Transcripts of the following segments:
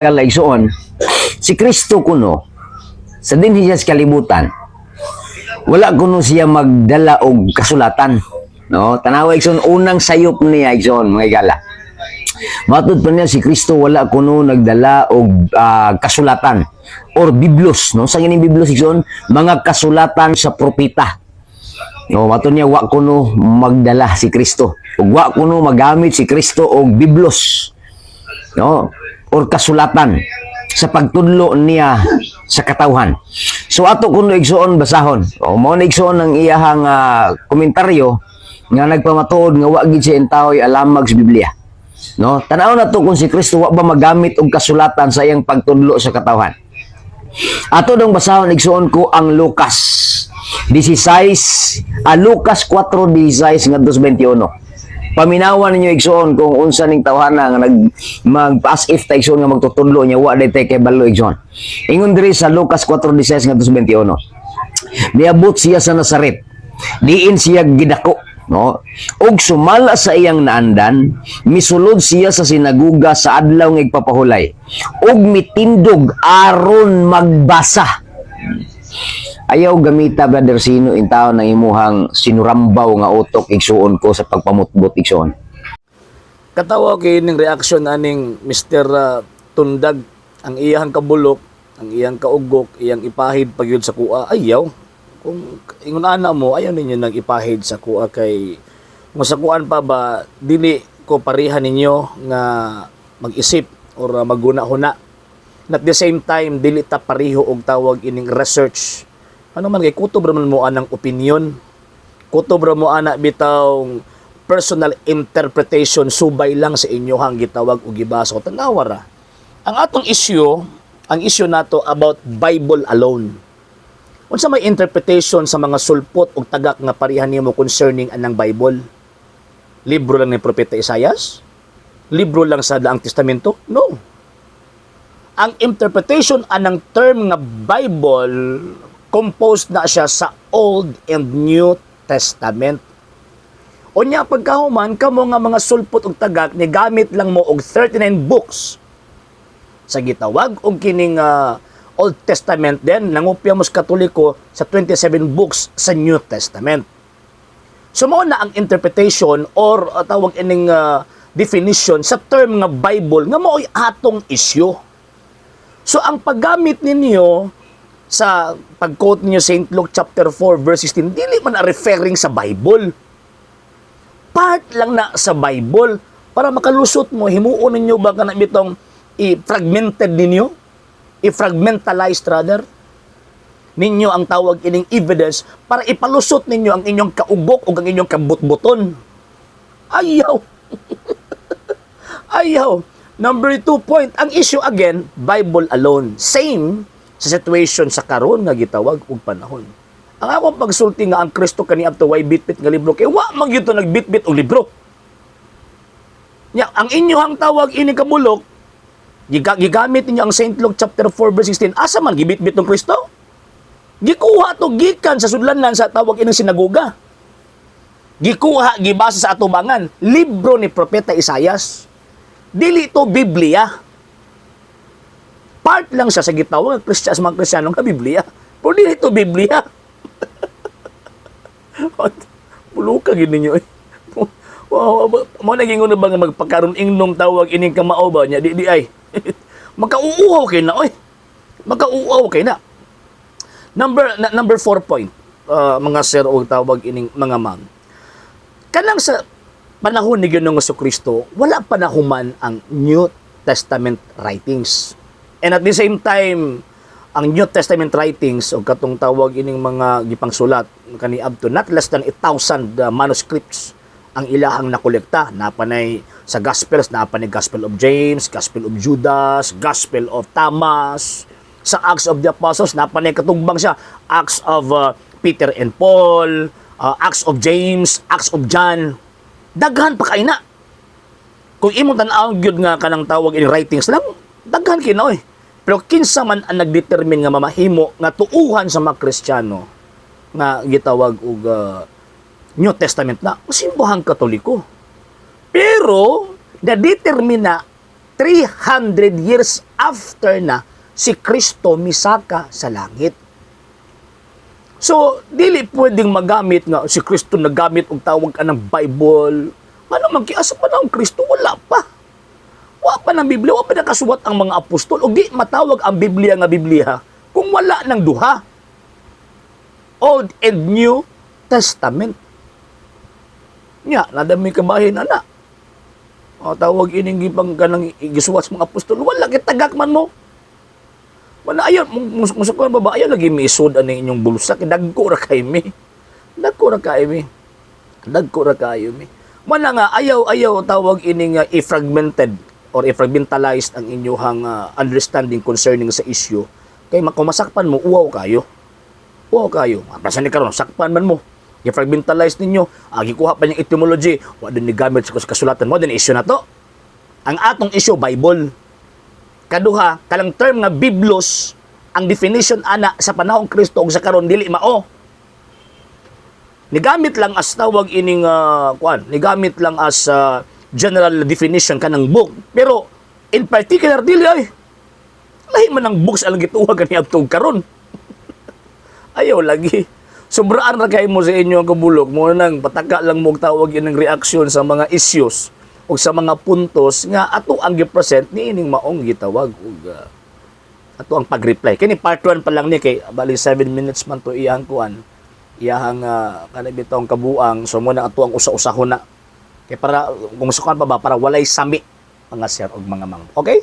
Kalaigsoon, si Kristo kuno, sa dinhi siya sa kalibutan, wala kuno siya magdala og kasulatan. No? Tanawa igsoon, unang sayop niya igsoon, mga igala. Matod pa niya si Kristo wala kuno nagdala og kasulatan or biblos, no? Sa gining biblos igsoon, mga kasulatan sa propeta. No, matod niya wa kuno magdala si Kristo. Ug wa kuno magamit si Kristo og biblos. No? Or kasulatan sa pagtudlo niya sa katawhan. So ato kuno igsoon basahon. O mao na igsoon ang iyahang komentaryo nga nagpamatuod nga wa gid siya entaw alamag sa Biblia. No, tanaw na to kung si Kristo wa ba magamit og kasulatan sa iyang pagtudlo sa katawhan. Ato dong basahon igsoon ko ang Lucas 16, Lucas 4:16 ngadto 21. Paminawan ninyo igsoon kung unsa ning tawhana nga mag-as if ta igsoon nga magtutudlo niya wa day kay balo igsoon. Ingon diri sa Lucas 4:16 ngadto 21. Niabot siya sa Nazaret. Diin siya gidako, no? Ug sumala sa iyang naandan, misulod siya sa sinaguga sa adlaw nga igpapahulay. Ug mitindog aron magbasa. Ayaw gamita, brother, sino in tao ng imuhang sinurambaw nga utok igsuon ko sa pagpamutbot igsuon. Katawa kay ning reaksyon aning Mr. Tundag, ang iyang kabulok, ang iyang kaugok, iyang ipahid pagyud sa kuha. Ayaw. Kung ingon ana mo, ayaw ninyo nang ipahid sa kuha kay kung sa kuan pa ba dili ko parihan ninyo nga mag-isip or maghuna-huna. At the same time dili ta pareho og tawag ining research. Ano man kay kutob ra man mo anang opinion, kutob ra mo ana bitaw personal interpretation, subay lang sa inyo hang gitawag og gibasa o tanawa ra. Ang atong issue, ang issue nato about Bible alone. Unsa may interpretation sa mga sulpot og tagak nga parihan nimo concerning anang Bible? Libro lang ni Propeta Isaias? Libro lang sa Daang Testamento? No. Ang interpretation anang term nga Bible composed na siya sa Old and New Testament. Unya pagkahuman kamo nga mga sulpot ug tagak ni gamit lang mo og 39 books sa gitawag og kining Old Testament din nangupya mo sa Katoliko sa 27 books sa New Testament. So mao na ang interpretation or tawag ining definition sa term nga Bible nga mao'y atong issue. So ang paggamit ninyo sa pag-quote niyo St. Luke chapter 4 verse 16, dili man na referring sa Bible. Part lang na sa Bible para makalusot mo, himuon ninyo ba ka na bitong i-fragmented ninyo? I-fragmentalized rather ninyo ang tawag ining evidence para ipalusot ninyo ang inyong kaubok o ang inyong kabutbuton. Ayaw! Ayaw! Number 2 point, ang issue again, Bible alone. Same sa situation sa karon nga gitawag og panahon. Ang akong pagsulti nga ang Kristo kaniadto way bitbit nga libro kay wa man gyud nagbitbit og libro. Nya ang inyohang tawag ini kabulok gigamit ninyo ang St. Luke chapter 4 verse 16. Asa man gibitbit ng Kristo? Gikuha to gikan sa sudlanan sa tawag ining sinagoga. Gikuha gibasa sa atubangan libro ni Propeta Isaias. Dili to Biblia. Part lang siya sa gitawag sa mga Kristiyano nga Biblia. Pero di ito Biblia. Buluka gid ninyo eh. Mo naging una ba nga magpakaron ingnom tawag ining kamao ba nya di ay. Makauuhaw kay na oy. Makauuhaw kay na. Number 4 point. Mga sir og tawag ining mga ma'am. Kanang sa panahon ni Ginoong Jesucristo, wala pa nahuman ang New Testament writings. And at the same time, ang New Testament writings o katong tawag ining mga gipangsulat kaniadto not less than 1,000 manuscripts ang ilahang nakolekta. Napanay sa Gospels, napanay Gospel of James, Gospel of Judas, Gospel of Thomas, sa Acts of the Apostles, napanay katugbang siya, Acts of Peter and Paul, Acts of James, Acts of John. Daghan pa kay na. Kung imong tan-aw gyud nga kanang tawag ining writings lang, daghan kinoy. Pero kinsa man ang nagdetermine nga mamahimo nga tuuhan sa mga Kristiyano nga gitawag og New Testament na simbohang Katoliko. Pero na-determine na 300 years after na si Kristo misaka sa langit. So, dili pwedeng magamit nga si Kristo nagamit og tawag ka ng Bible. Ano man kiasa pa na ang Kristo? Wala pa. Wa pa ng Biblia, wa pa nakasuwat ang mga apostol. O di matawag ang Biblia nga Biblia kung wala ng duha. Old and New Testament. Nya, nadami kabahin ana. O tawag ining gipang kanang igisuwat sa mga apostol. Wala kitagak man mo. Wala ayon, musukon ba ayon lagi misud ani inyong bulsa kay dagko ra kay mi. Dagko ra kay mi. Dagko ra kayo mi. Mana nga ayaw tawag ining i-fragmented or i-fragmentalized ang inyong understanding concerning sa issue. Kay makumasakpan mo uwaw kayo. Uwaw kayo. Pasan ni karon sakpan man mo. I-fragmentalize ninyo. Gikuha pa niyang etymology. Wa din ni gamit sa kasulatan mo din issue na to. Ang atong issue Bible. Kaduha, kalang term nga Biblos, ang definition ana sa panahong Kristo ug sa karon dili mao. Nigamit lang as tawag ining nigamit lang as general definition kanang book. Pero in particular dili ay lahi man ang books ang gituwa kaniadtong karon. Ayaw lagi. Sobraan ra kay mo sa inyo ang kabulok mo nang pataka lang mo tawag ining reaction sa mga issues o sa mga puntos nga ato ang gi-present ni ining maong gitawag ug ato ang pag-reply. Kini part 1 pa lang ni kay bali 7 minutes man to iyang kuan. Iyang kanang bitong kabuang so mo na ato ang usa-usahon na. Kay para kung sukan pa ba para walay sami mga sir ug mga ma'am. Okay?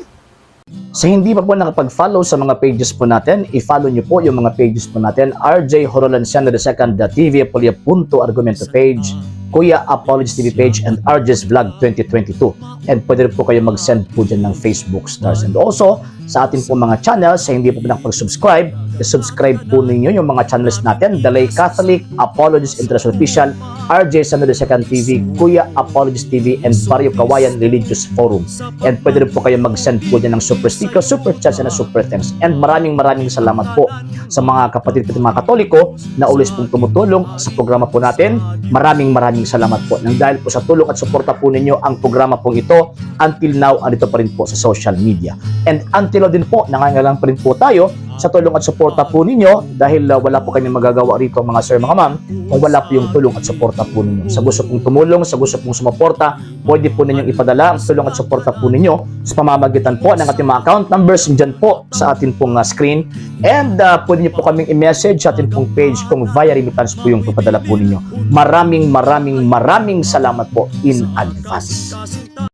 Sa hindi pa po nakapag-follow sa mga pages po natin, i-follow nyo po yung mga pages po natin, RJ Horolanciano II, TV Apolia Punto Argumento page, Kuya Apologies TV page, and RJ's Vlog 2022. And pwede rin po kayo mag-send po dyan ng Facebook stars. And also, sa ating po mga channels, sa hindi po nakapag-subscribe, i-subscribe po ninyo yung mga channels natin, The Lay Catholic, Apologies International Official, RJ Sano II TV, Kuya Apologies TV, and Barrio Kawayan Religious Forum. And pwede rin po kayo mag-send po dyan ng super sticker, super chats, and super thanks. And maraming salamat po sa mga kapatid at mga Katoliko na always pong tumutulong sa programa po natin. Maraming salamat po. Nang dahil po sa tulong at suporta po ninyo ang programa pong ito, until now, andito pa rin po sa social media. And until now din po, nangangailangan pa rin po tayo sa tulong at suporta po ninyo dahil wala po kami magagawa rito mga sir, mga ma'am, kung wala po yung tulong at suporta po ninyo. Sa gusto pong tumulong, sa gusto pong sumuporta, pwede po ninyong ipadala ang tulong at suporta po ninyo sa pamamagitan po ng ating mga account numbers dyan po sa ating pong screen. And pwede niyo po kaming i-message sa ating pong page kung via remittance po yung papadala po ninyo. Maraming salamat po in advance.